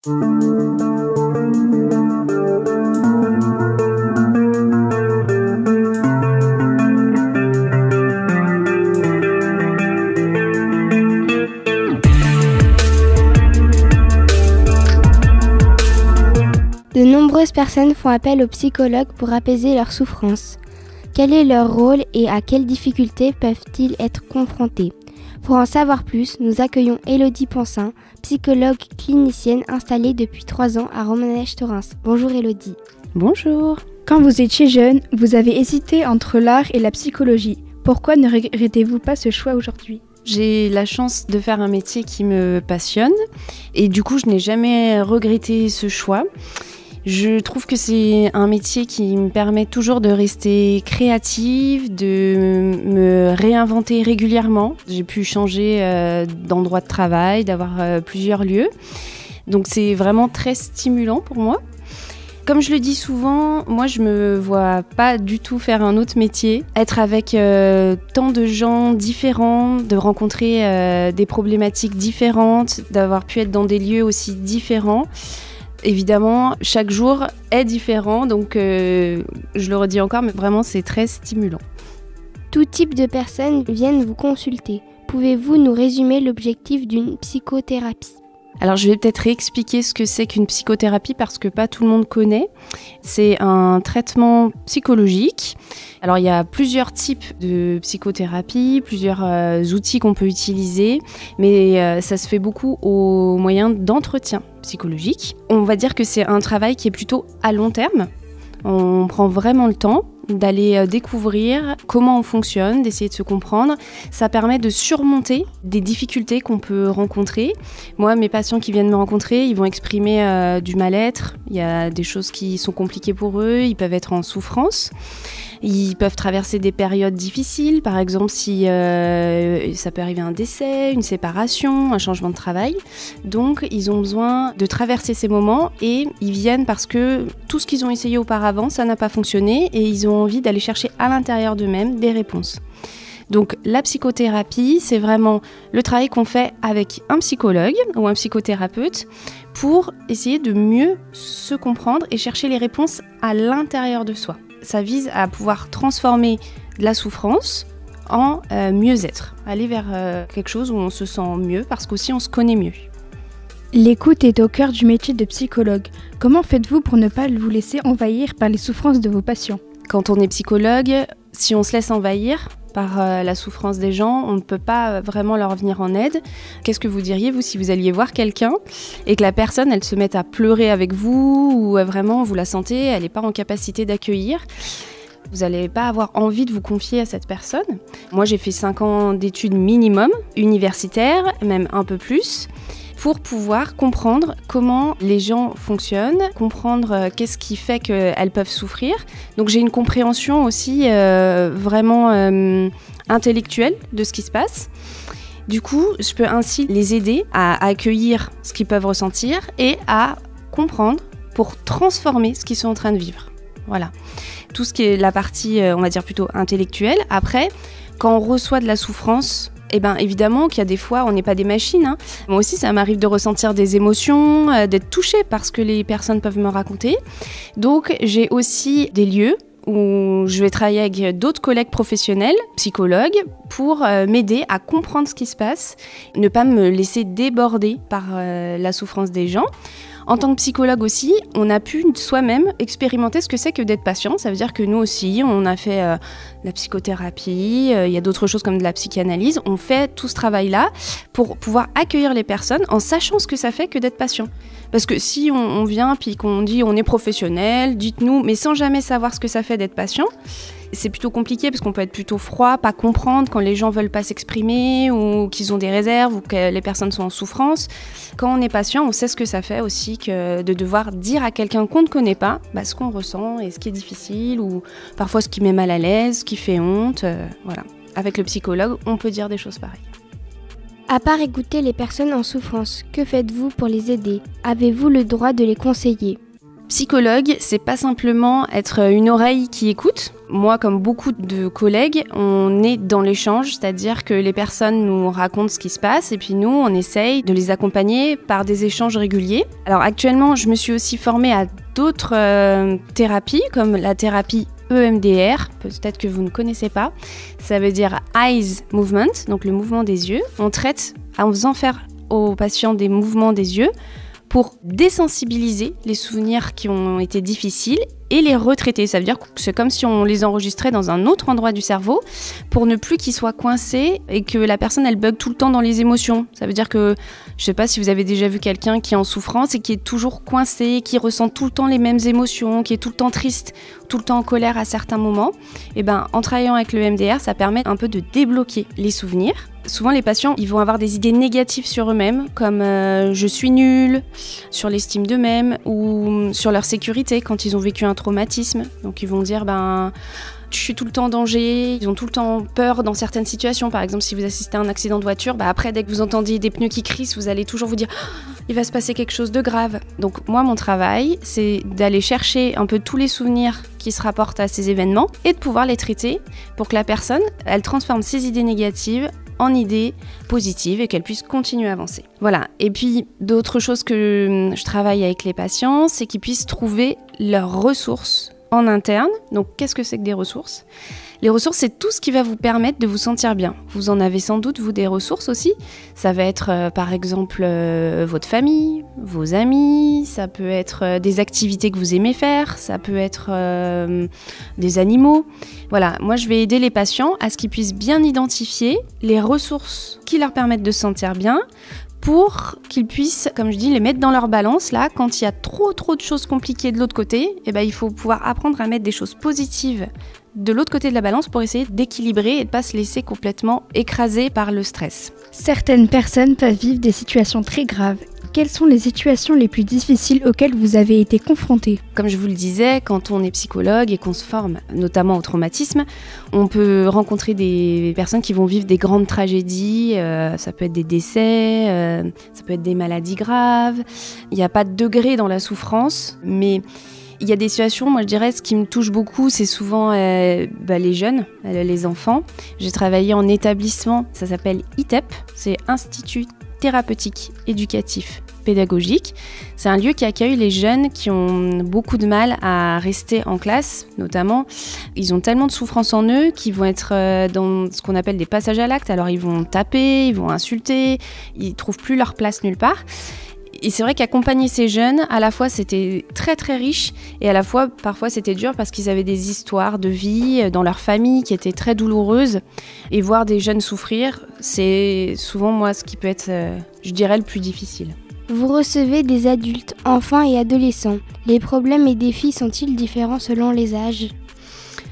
De nombreuses personnes font appel aux psychologues pour apaiser leurs souffrances. Quel est leur rôle et à quelles difficultés peuvent-ils être confrontés? Pour en savoir plus, nous accueillons Élodie Ponsin, psychologue clinicienne installée depuis 3 ans à Romanèche-Thorens. Bonjour Élodie. Bonjour. Quand vous étiez jeune, vous avez hésité entre l'art et la psychologie. Pourquoi ne regrettez-vous pas ce choix aujourd'hui ? J'ai la chance de faire un métier qui me passionne et du coup je n'ai jamais regretté ce choix. Je trouve que c'est un métier qui me permet toujours de rester créative, de me réinventer régulièrement. J'ai pu changer d'endroit de travail, d'avoir plusieurs lieux. Donc c'est vraiment très stimulant pour moi. Comme je le dis souvent, moi je me vois pas du tout faire un autre métier. Être avec tant de gens différents, de rencontrer des problématiques différentes, d'avoir pu être dans des lieux aussi différents. Évidemment, chaque jour est différent, donc je le redis encore, mais vraiment c'est très stimulant. Tout type de personnes viennent vous consulter. Pouvez-vous nous résumer l'objectif d'une psychothérapie ? Alors je vais peut-être réexpliquer ce que c'est qu'une psychothérapie parce que pas tout le monde connaît. C'est un traitement psychologique. Alors il y a plusieurs types de psychothérapie, plusieurs outils qu'on peut utiliser, mais ça se fait beaucoup au moyen d'entretien psychologique. On va dire que c'est un travail qui est plutôt à long terme. On prend vraiment le temps d'aller découvrir comment on fonctionne, d'essayer de se comprendre. Ça permet de surmonter des difficultés qu'on peut rencontrer. Moi, mes patients qui viennent me rencontrer, ils vont exprimer du mal-être. Il y a des choses qui sont compliquées pour eux, ils peuvent être en souffrance. Ils peuvent traverser des périodes difficiles, par exemple si ça peut arriver un décès, une séparation, un changement de travail. Donc ils ont besoin de traverser ces moments et ils viennent parce que tout ce qu'ils ont essayé auparavant, ça n'a pas fonctionné et ils ont envie d'aller chercher à l'intérieur d'eux-mêmes des réponses. Donc la psychothérapie, c'est vraiment le travail qu'on fait avec un psychologue ou un psychothérapeute pour essayer de mieux se comprendre et chercher les réponses à l'intérieur de soi. Ça vise à pouvoir transformer de la souffrance en mieux-être, aller vers quelque chose où on se sent mieux parce qu'aussi on se connaît mieux. L'écoute est au cœur du métier de psychologue. Comment faites-vous pour ne pas vous laisser envahir par les souffrances de vos patients ? Quand on est psychologue, si on se laisse envahir par la souffrance des gens, on ne peut pas vraiment leur venir en aide. Qu'est-ce que vous diriez, vous, si vous alliez voir quelqu'un et que la personne, elle se mette à pleurer avec vous ou vraiment, vous la sentez, elle n'est pas en capacité d'accueillir ? Vous n'allez pas avoir envie de vous confier à cette personne. Moi, j'ai fait 5 ans d'études minimum, universitaires, même un peu plus, pour pouvoir comprendre comment les gens fonctionnent, comprendre qu'est-ce qui fait qu'elles peuvent souffrir. Donc j'ai une compréhension aussi vraiment intellectuelle de ce qui se passe. Du coup, je peux ainsi les aider à accueillir ce qu'ils peuvent ressentir et à comprendre pour transformer ce qu'ils sont en train de vivre. Voilà. Tout ce qui est la partie, on va dire plutôt intellectuelle. Après, quand on reçoit de la souffrance, eh bien, évidemment qu'il y a des fois, on n'est pas des machines. Hein. Moi aussi, ça m'arrive de ressentir des émotions, d'être touchée par ce que les personnes peuvent me raconter. Donc, j'ai aussi des lieux où je vais travailler avec d'autres collègues professionnels, psychologues, pour m'aider à comprendre ce qui se passe, ne pas me laisser déborder par la souffrance des gens. En tant que psychologue aussi, on a pu soi-même expérimenter ce que c'est que d'être patient. Ça veut dire que nous aussi, on a fait de la psychothérapie, il y a d'autres choses comme de la psychanalyse. On fait tout ce travail-là pour pouvoir accueillir les personnes en sachant ce que ça fait que d'être patient. Parce que si on vient puis qu'on dit on est professionnel, dites-nous, mais sans jamais savoir ce que ça fait d'être patient, c'est plutôt compliqué parce qu'on peut être plutôt froid, pas comprendre quand les gens veulent pas s'exprimer ou qu'ils ont des réserves ou que les personnes sont en souffrance. Quand on est patient, on sait ce que ça fait aussi que de devoir dire à quelqu'un qu'on ne connaît pas ce qu'on ressent et ce qui est difficile ou parfois ce qui met mal à l'aise, ce qui fait honte. Voilà. Avec le psychologue, on peut dire des choses pareilles. À part écouter les personnes en souffrance, que faites-vous pour les aider ? Avez-vous le droit de les conseiller ? Psychologue, c'est pas simplement être une oreille qui écoute. Moi, comme beaucoup de collègues, on est dans l'échange, c'est-à-dire que les personnes nous racontent ce qui se passe et puis nous, on essaye de les accompagner par des échanges réguliers. Alors actuellement, je me suis aussi formée à d'autres thérapies, comme la thérapie EMDR, peut-être que vous ne connaissez pas. Ça veut dire Eyes Movement, donc le mouvement des yeux. On traite en faisant faire aux patients des mouvements des yeux pour désensibiliser les souvenirs qui ont été difficiles et les retraiter. Ça veut dire que c'est comme si on les enregistrait dans un autre endroit du cerveau pour ne plus qu'ils soient coincés et que la personne, elle bug tout le temps dans les émotions. Ça veut dire que, je sais pas si vous avez déjà vu quelqu'un qui est en souffrance et qui est toujours coincé, qui ressent tout le temps les mêmes émotions, qui est tout le temps triste, tout le temps en colère à certains moments. Et en travaillant avec le MDR, ça permet un peu de débloquer les souvenirs. Souvent, les patients, ils vont avoir des idées négatives sur eux-mêmes, comme je suis nul, sur l'estime d'eux-mêmes ou sur leur sécurité quand ils ont vécu un traumatisme. Donc, ils vont dire, je suis tout le temps en danger, ils ont tout le temps peur dans certaines situations. Par exemple, si vous assistez à un accident de voiture, après, dès que vous entendez des pneus qui crissent, vous allez toujours vous dire il va se passer quelque chose de grave. Donc moi, mon travail, c'est d'aller chercher un peu tous les souvenirs qui se rapportent à ces événements et de pouvoir les traiter pour que la personne, elle transforme ses idées négatives en idées positives et qu'elle puisse continuer à avancer. Voilà. Et puis, d'autres choses que je travaille avec les patients, c'est qu'ils puissent trouver leurs ressources en interne. Donc, qu'est-ce que c'est que des ressources ? Les ressources, c'est tout ce qui va vous permettre de vous sentir bien. Vous en avez sans doute, vous, des ressources aussi. Ça va être, par exemple, votre famille, vos amis, ça peut être des activités que vous aimez faire, ça peut être des animaux. Voilà, moi, je vais aider les patients à ce qu'ils puissent bien identifier les ressources qui leur permettent de se sentir bien, pour qu'ils puissent, comme je dis, les mettre dans leur balance. Là, quand il y a trop de choses compliquées de l'autre côté, il faut pouvoir apprendre à mettre des choses positives de l'autre côté de la balance pour essayer d'équilibrer et de ne pas se laisser complètement écraser par le stress. Certaines personnes peuvent vivre des situations très graves. Quelles sont les situations les plus difficiles auxquelles vous avez été confrontés ? Comme je vous le disais, quand on est psychologue et qu'on se forme notamment au traumatisme, on peut rencontrer des personnes qui vont vivre des grandes tragédies, ça peut être des décès, ça peut être des maladies graves. Il n'y a pas de degré dans la souffrance, mais il y a des situations, moi je dirais, ce qui me touche beaucoup, c'est souvent les jeunes, les enfants. J'ai travaillé en établissement, ça s'appelle ITEP, c'est Institut thérapeutique, éducatif, pédagogique. C'est un lieu qui accueille les jeunes qui ont beaucoup de mal à rester en classe, notamment. Ils ont tellement de souffrance en eux qu'ils vont être dans ce qu'on appelle des passages à l'acte. Alors ils vont taper, ils vont insulter, ils ne trouvent plus leur place nulle part. Et c'est vrai qu'accompagner ces jeunes, à la fois c'était très très riche et à la fois parfois c'était dur parce qu'ils avaient des histoires de vie dans leur famille qui étaient très douloureuses. Et voir des jeunes souffrir, c'est souvent moi ce qui peut être, je dirais, le plus difficile. Vous recevez des adultes, enfants et adolescents. Les problèmes et défis sont-ils différents selon les âges ?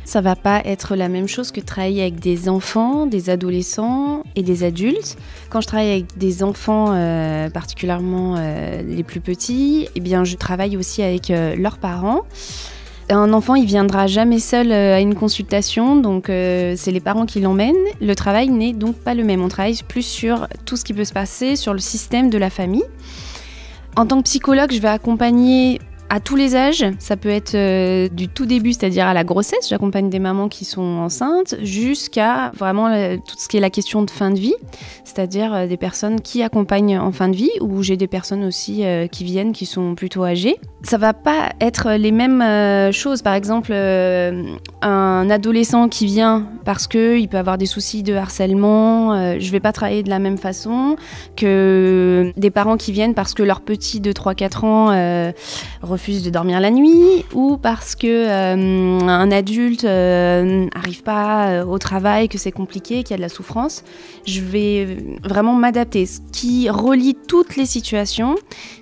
Ça va pas être la même chose que de travailler avec des enfants, des adolescents et des adultes. Quand je travaille avec des enfants, particulièrement les plus petits, je travaille aussi avec leurs parents. Un enfant, il viendra jamais seul à une consultation, donc c'est les parents qui l'emmènent. Le travail n'est donc pas le même. On travaille plus sur tout ce qui peut se passer, sur le système de la famille. En tant que psychologue, je vais accompagner à tous les âges. Ça peut être du tout début, c'est-à-dire à la grossesse. J'accompagne des mamans qui sont enceintes, jusqu'à vraiment tout ce qui est la question de fin de vie, c'est-à-dire des personnes qui accompagnent en fin de vie, ou j'ai des personnes aussi qui viennent, qui sont plutôt âgées. Ça va pas être les mêmes choses. Par exemple, un adolescent qui vient parce qu'il peut avoir des soucis de harcèlement, je vais pas travailler de la même façon que des parents qui viennent parce que leur petit de 3-4 ans refuse de dormir la nuit, ou parce que un adulte arrive pas au travail, que c'est compliqué, qu'il y a de la souffrance. Je vais vraiment m'adapter. Ce qui relie toutes les situations,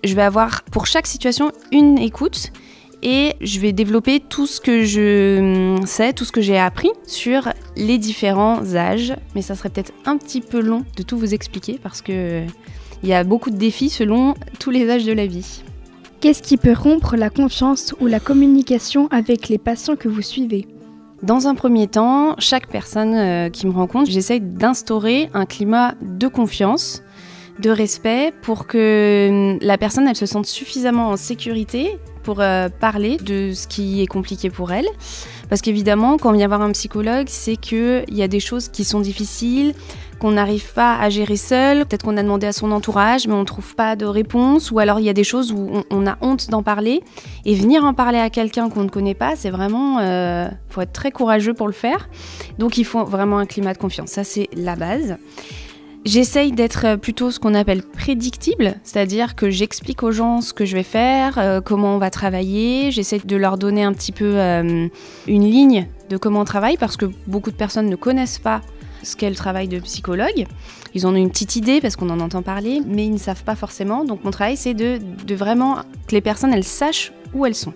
je vais avoir pour chaque situation une écoute et je vais développer tout ce que je sais, tout ce que j'ai appris sur les différents âges. Mais ça serait peut-être un petit peu long de tout vous expliquer parce que il y a beaucoup de défis selon tous les âges de la vie. Qu'est-ce qui peut rompre la confiance ou la communication avec les patients que vous suivez ? Dans un premier temps, chaque personne qui me rencontre, j'essaye d'instaurer un climat de confiance, de respect, pour que la personne elle se sente suffisamment en sécurité pour parler de ce qui est compliqué pour elle. Parce qu'évidemment, quand on vient voir un psychologue, c'est qu'il y a des choses qui sont difficiles, qu'on n'arrive pas à gérer seul. Peut-être qu'on a demandé à son entourage, mais on ne trouve pas de réponse. Ou alors, il y a des choses où on a honte d'en parler. Et venir en parler à quelqu'un qu'on ne connaît pas, c'est vraiment... faut être très courageux pour le faire. Donc, il faut vraiment un climat de confiance. Ça, c'est la base. J'essaye d'être plutôt ce qu'on appelle prédictible, c'est-à-dire que j'explique aux gens ce que je vais faire, comment on va travailler. J'essaie de leur donner un petit peu une ligne de comment on travaille, parce que beaucoup de personnes ne connaissent pas ce qu'est le travail de psychologue. Ils en ont une petite idée parce qu'on en entend parler, mais ils ne savent pas forcément. Donc mon travail, c'est de vraiment que les personnes, elles sachent où elles sont.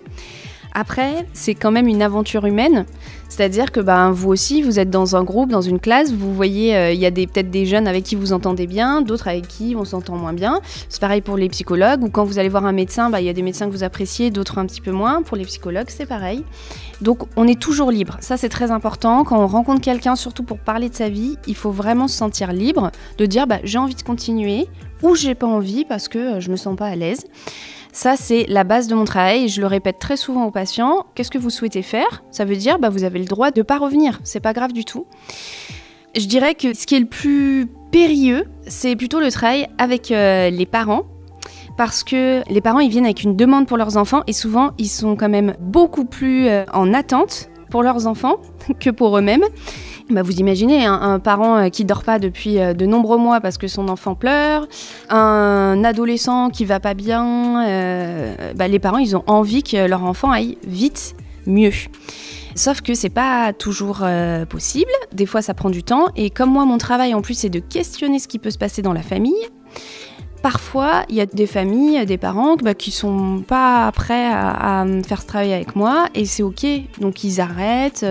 Après, c'est quand même une aventure humaine, c'est-à-dire que vous aussi, vous êtes dans un groupe, dans une classe, vous voyez, il y a peut-être des jeunes avec qui vous entendez bien, d'autres avec qui on s'entend moins bien. C'est pareil pour les psychologues, ou quand vous allez voir un médecin, il y a des médecins que vous appréciez, d'autres un petit peu moins. Pour les psychologues, c'est pareil. Donc on est toujours libre, ça c'est très important. Quand on rencontre quelqu'un, surtout pour parler de sa vie, il faut vraiment se sentir libre, de dire j'ai envie de continuer, ou j'ai pas envie parce que je me sens pas à l'aise. Ça, c'est la base de mon travail et je le répète très souvent aux patients. Qu'est-ce que vous souhaitez faire ? Ça veut dire vous avez le droit de ne pas revenir. C'est pas grave du tout. Je dirais que ce qui est le plus périlleux, c'est plutôt le travail avec les parents. Parce que les parents, ils viennent avec une demande pour leurs enfants et souvent, ils sont quand même beaucoup plus en attente pour leurs enfants que pour eux-mêmes. Vous imaginez un parent qui dort pas depuis de nombreux mois parce que son enfant pleure, un adolescent qui va pas bien, les parents ils ont envie que leur enfant aille vite mieux. Sauf que c'est pas toujours possible, des fois ça prend du temps et comme moi mon travail en plus c'est de questionner ce qui peut se passer dans la famille. Parfois, il y a des familles, des parents qui sont pas prêts à faire ce travail avec moi et c'est ok, donc ils arrêtent.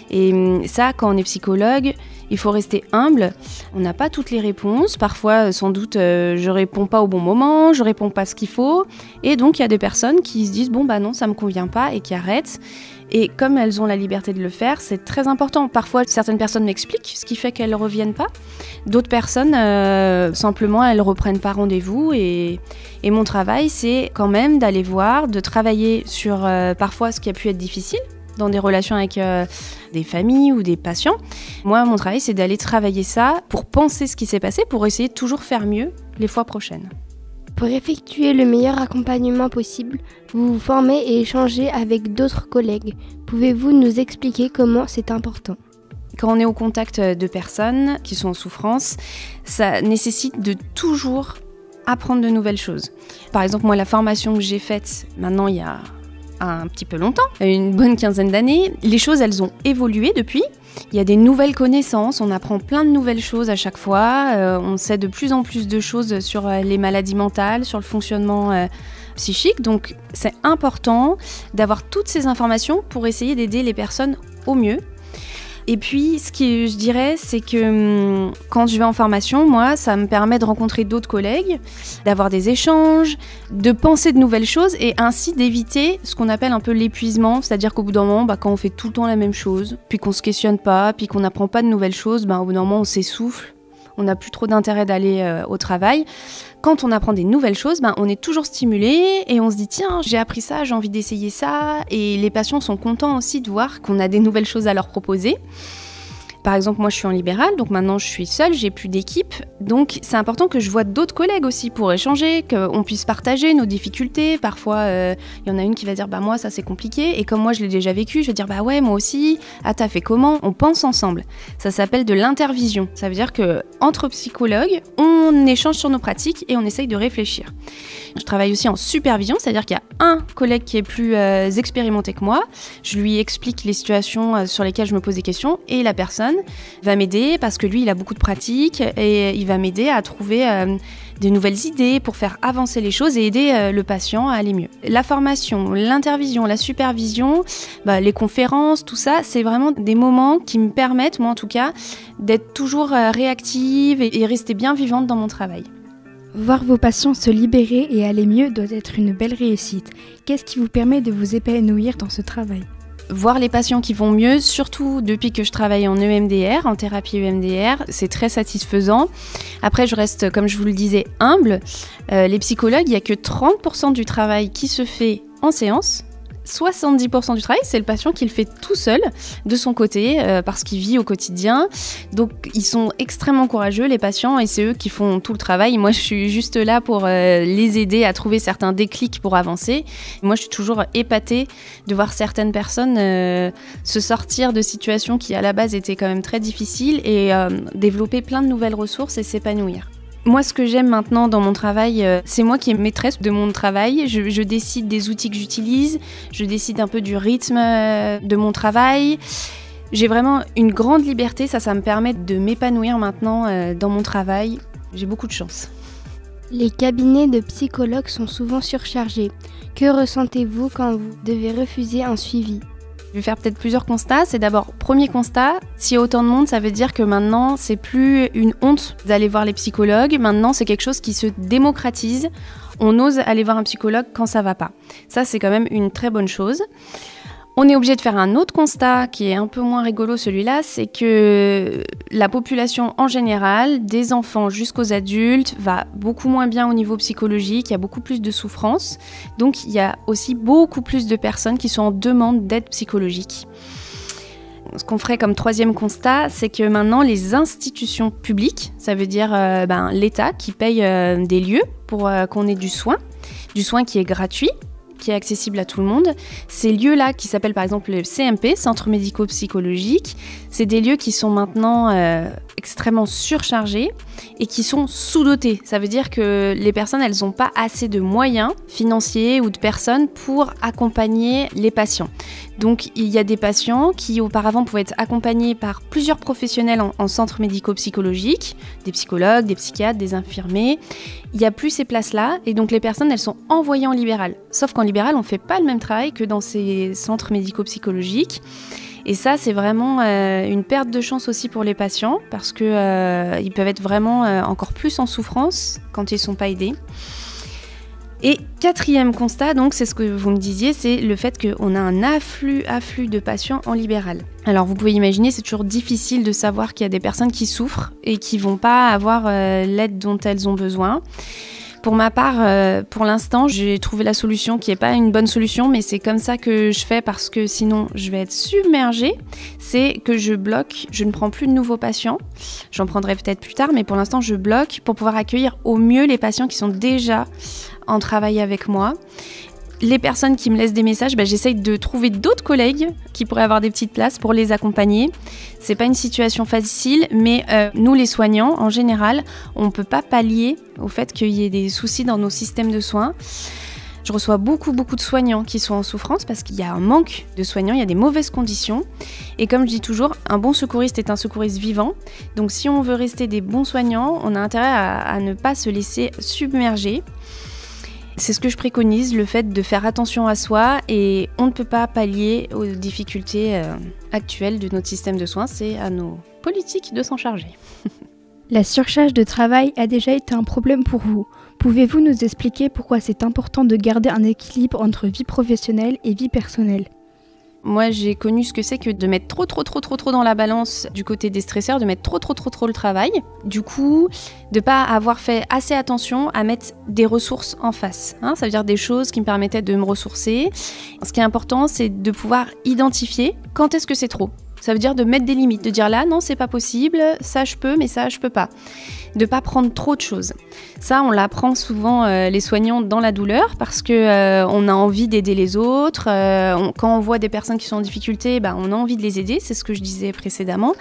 Et ça, quand on est psychologue, il faut rester humble. On n'a pas toutes les réponses. Parfois, sans doute, je réponds pas au bon moment, je réponds pas ce qu'il faut. Et donc, il y a des personnes qui se disent non, ça me convient pas et qui arrêtent. Et comme elles ont la liberté de le faire, c'est très important. Parfois, certaines personnes m'expliquent ce qui fait qu'elles ne reviennent pas. D'autres personnes, simplement, elles ne reprennent pas rendez-vous. Et mon travail, c'est quand même d'aller voir, de travailler sur parfois ce qui a pu être difficile dans des relations avec des familles ou des patients. Moi, mon travail, c'est d'aller travailler ça pour penser ce qui s'est passé, pour essayer de toujours faire mieux les fois prochaines. Pour effectuer le meilleur accompagnement possible, vous vous formez et échangez avec d'autres collègues. Pouvez-vous nous expliquer comment c'est important ? Quand on est au contact de personnes qui sont en souffrance, ça nécessite de toujours apprendre de nouvelles choses. Par exemple, moi, la formation que j'ai faite, maintenant, il y a un petit peu longtemps, une bonne quinzaine d'années, les choses, elles ont évolué depuis. Il y a des nouvelles connaissances, on apprend plein de nouvelles choses à chaque fois, on sait de plus en plus de choses sur les maladies mentales, sur le fonctionnement psychique, donc c'est important d'avoir toutes ces informations pour essayer d'aider les personnes au mieux. Et puis, ce que je dirais, c'est que quand je vais en formation, moi, ça me permet de rencontrer d'autres collègues, d'avoir des échanges, de penser de nouvelles choses et ainsi d'éviter ce qu'on appelle un peu l'épuisement. C'est-à-dire qu'au bout d'un moment, quand on fait tout le temps la même chose, puis qu'on se questionne pas, puis qu'on n'apprend pas de nouvelles choses, au bout d'un moment, on s'essouffle. On n'a plus trop d'intérêt d'aller au travail. Quand on apprend des nouvelles choses, on est toujours stimulé et on se dit tiens, j'ai appris ça, j'ai envie d'essayer ça. Et les patients sont contents aussi de voir qu'on a des nouvelles choses à leur proposer. Par exemple, moi je suis en libéral, donc maintenant je suis seule, j'ai plus d'équipe. Donc c'est important que je vois d'autres collègues aussi pour échanger, qu'on puisse partager nos difficultés. Parfois, il y en a une qui va dire moi ça c'est compliqué. Et comme moi je l'ai déjà vécu, je vais dire ouais moi aussi. Ah t'as fait comment ? On pense ensemble. Ça s'appelle de l'intervision. Ça veut dire qu'entre psychologues, on échange sur nos pratiques et on essaye de réfléchir. Je travaille aussi en supervision, c'est-à-dire qu'il y a un collègue qui est plus expérimenté que moi. Je lui explique les situations sur lesquelles je me pose des questions et la personne va m'aider parce que lui, il a beaucoup de pratique et il va m'aider à trouver des nouvelles idées pour faire avancer les choses et aider le patient à aller mieux. La formation, l'intervision, la supervision, les conférences, tout ça, c'est vraiment des moments qui me permettent, moi en tout cas, d'être toujours réactive et rester bien vivante dans mon travail. Voir vos patients se libérer et aller mieux doit être une belle réussite. Qu'est-ce qui vous permet de vous épanouir dans ce travail ? Voir les patients qui vont mieux, surtout depuis que je travaille en EMDR, en thérapie EMDR, c'est très satisfaisant. Après, je reste, comme je vous le disais, humble. Les psychologues, il n'y a que 30% du travail qui se fait en séance, 70% du travail, c'est le patient qui le fait tout seul, de son côté, parce qu'il vit au quotidien. Donc, ils sont extrêmement courageux, les patients, et c'est eux qui font tout le travail. Moi, je suis juste là pour les aider à trouver certains déclics pour avancer. Moi, je suis toujours épatée de voir certaines personnes se sortir de situations qui, à la base, étaient quand même très difficiles et développer plein de nouvelles ressources et s'épanouir. Moi, ce que j'aime maintenant dans mon travail, c'est moi qui est maîtresse de mon travail. Je décide des outils que j'utilise, je décide un peu du rythme de mon travail. J'ai vraiment une grande liberté, ça me permet de m'épanouir maintenant dans mon travail. J'ai beaucoup de chance. Les cabinets de psychologues sont souvent surchargés. Que ressentez-vous quand vous devez refuser un suivi ? Je vais faire peut-être plusieurs constats. C'est d'abord, premier constat, s'il y a autant de monde, ça veut dire que maintenant, c'est plus une honte d'aller voir les psychologues. Maintenant, c'est quelque chose qui se démocratise. On ose aller voir un psychologue quand ça va pas. Ça, c'est quand même une très bonne chose. On est obligé de faire un autre constat qui est un peu moins rigolo, celui-là, c'est que la population en général, des enfants jusqu'aux adultes, va beaucoup moins bien au niveau psychologique, il y a beaucoup plus de souffrance, donc il y a aussi beaucoup plus de personnes qui sont en demande d'aide psychologique. Ce qu'on ferait comme troisième constat, c'est que maintenant les institutions publiques, ça veut dire l'État qui paye des lieux pour qu'on ait du soin qui est gratuit, qui est accessible à tout le monde. Ces lieux-là, qui s'appellent par exemple le CMP, Centres médico-psychologiques, c'est des lieux qui sont maintenant extrêmement surchargés et qui sont sous-dotés. Ça veut dire que les personnes, elles n'ont pas assez de moyens financiers ou de personnes pour accompagner les patients. Donc, il y a des patients qui auparavant pouvaient être accompagnés par plusieurs professionnels en centre médico-psychologique, des psychologues, des psychiatres, des infirmiers. Il n'y a plus ces places-là et donc les personnes, elles sont envoyées en libéral. Sauf qu'en libéral, on ne fait pas le même travail que dans ces centres médico-psychologiques. Et ça, c'est vraiment une perte de chance aussi pour les patients parce qu'ils peuvent être vraiment encore plus en souffrance quand ils ne sont pas aidés. Et quatrième constat, donc, c'est ce que vous me disiez, c'est le fait qu'on a un afflux de patients en libéral. Alors vous pouvez imaginer, c'est toujours difficile de savoir qu'il y a des personnes qui souffrent et qui ne vont pas avoir l'aide dont elles ont besoin. Pour ma part, pour l'instant, j'ai trouvé la solution qui n'est pas une bonne solution, mais c'est comme ça que je fais parce que sinon je vais être submergée. C'est que je bloque, je ne prends plus de nouveaux patients. J'en prendrai peut-être plus tard, mais pour l'instant je bloque pour pouvoir accueillir au mieux les patients qui sont déjà en travail avec moi. Les personnes qui me laissent des messages, j'essaye de trouver d'autres collègues qui pourraient avoir des petites places pour les accompagner. C'est pas une situation facile, mais nous les soignants, en général, on ne peut pas pallier au fait qu'il y ait des soucis dans nos systèmes de soins. Je reçois beaucoup de soignants qui sont en souffrance parce qu'il y a un manque de soignants, il y a des mauvaises conditions. Et comme je dis toujours, un bon secouriste est un secouriste vivant. Donc si on veut rester des bons soignants, on a intérêt à ne pas se laisser submerger. C'est ce que je préconise, le fait de faire attention à soi et on ne peut pas pallier aux difficultés actuelles de notre système de soins, c'est à nos politiques de s'en charger. La surcharge de travail a déjà été un problème pour vous. Pouvez-vous nous expliquer pourquoi c'est important de garder un équilibre entre vie professionnelle et vie personnelle ? Moi, j'ai connu ce que c'est que de mettre trop dans la balance du côté des stresseurs, de mettre trop le travail. Du coup, de pas avoir fait assez attention à mettre des ressources en face. Ça veut dire des choses qui me permettaient de me ressourcer. Ce qui est important, c'est de pouvoir identifier quand est-ce que c'est trop. Ça veut dire de mettre des limites, de dire là, non, c'est pas possible, ça je peux, mais ça je peux pas. De pas prendre trop de choses. Ça, on l'apprend souvent les soignants dans la douleur parce que on a envie d'aider les autres. Quand on voit des personnes qui sont en difficulté, on a envie de les aider, c'est ce que je disais précédemment.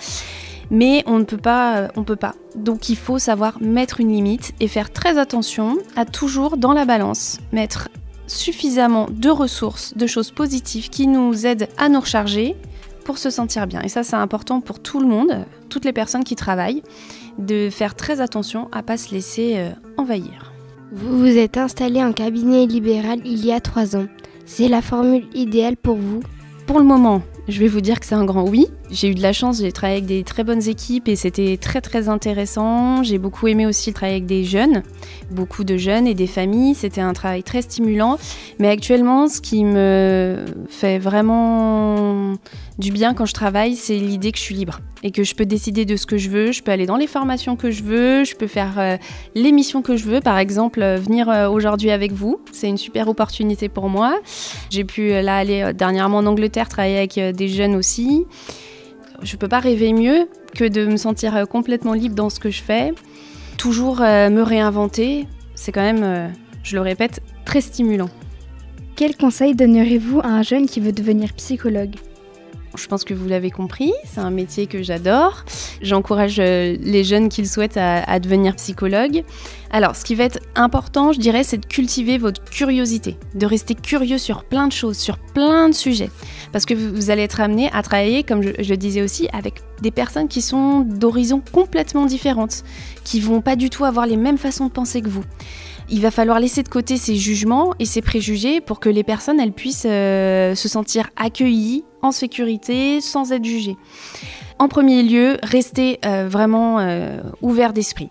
Mais on peut pas. Donc il faut savoir mettre une limite et faire très attention à toujours dans la balance mettre suffisamment de ressources, de choses positives qui nous aident à nous recharger pour se sentir bien. Et ça, c'est important pour tout le monde, toutes les personnes qui travaillent, de faire très attention à ne pas se laisser envahir. Vous vous êtes installé en cabinet libéral il y a 3 ans. C'est la formule idéale pour vous ? Pour le moment, je vais vous dire que c'est un grand oui. J'ai eu de la chance, j'ai travaillé avec des très bonnes équipes et c'était très très intéressant. J'ai beaucoup aimé aussi travailler avec des jeunes, beaucoup de jeunes et des familles. C'était un travail très stimulant. Mais actuellement, ce qui me fait vraiment du bien quand je travaille, c'est l'idée que je suis libre et que je peux décider de ce que je veux. Je peux aller dans les formations que je veux, je peux faire les missions que je veux. Par exemple, venir aujourd'hui avec vous, c'est une super opportunité pour moi. J'ai pu là aller dernièrement en Angleterre, travailler avec des jeunes aussi. Je ne peux pas rêver mieux que de me sentir complètement libre dans ce que je fais. Toujours me réinventer, c'est quand même, je le répète, très stimulant. Quel conseil donnerez-vous à un jeune qui veut devenir psychologue ? Je pense que vous l'avez compris, c'est un métier que j'adore. J'encourage les jeunes qui le souhaitent à devenir psychologue. Alors, ce qui va être important, je dirais, c'est de cultiver votre curiosité, de rester curieux sur plein de choses, sur plein de sujets. Parce que vous allez être amené à travailler, comme je le disais aussi, avec des personnes qui sont d'horizons complètement différentes, qui vont pas du tout avoir les mêmes façons de penser que vous. Il va falloir laisser de côté ces jugements et ces préjugés pour que les personnes elles puissent se sentir accueillies, en sécurité, sans être jugées. En premier lieu, restez vraiment ouvert d'esprit.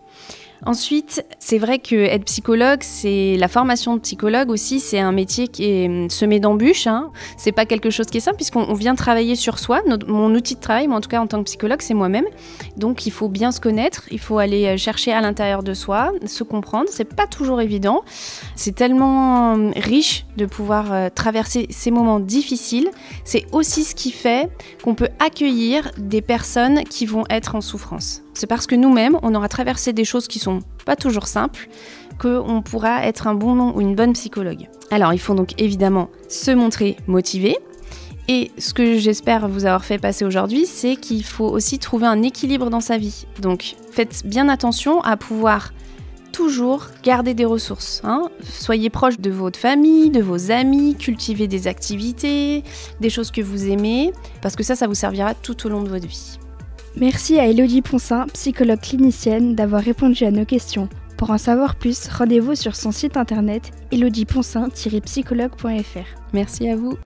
Ensuite, c'est vrai que être psychologue, c'est la formation de psychologue aussi, c'est un métier qui est semé d'embûches. C'est pas quelque chose qui est simple puisqu'on vient travailler sur soi. Mon outil de travail, moi en tout cas en tant que psychologue, c'est moi-même. Donc il faut bien se connaître, il faut aller chercher à l'intérieur de soi, se comprendre. C'est pas toujours évident. C'est tellement riche de pouvoir traverser ces moments difficiles. C'est aussi ce qui fait qu'on peut accueillir des personnes qui vont être en souffrance. C'est parce que nous-mêmes, on aura traversé des choses qui sont pas toujours simples qu'on pourra être un bon ou une bonne psychologue. Alors, il faut donc évidemment se montrer motivé. Et ce que j'espère vous avoir fait passer aujourd'hui, c'est qu'il faut aussi trouver un équilibre dans sa vie. Donc, faites bien attention à pouvoir toujours garder des ressources. Soyez proche de votre famille, de vos amis, cultivez des activités, des choses que vous aimez, parce que ça vous servira tout au long de votre vie. Merci à Élodie Poncin, psychologue clinicienne, d'avoir répondu à nos questions. Pour en savoir plus, rendez-vous sur son site internet elodieponcin-psychologue.fr. Merci à vous.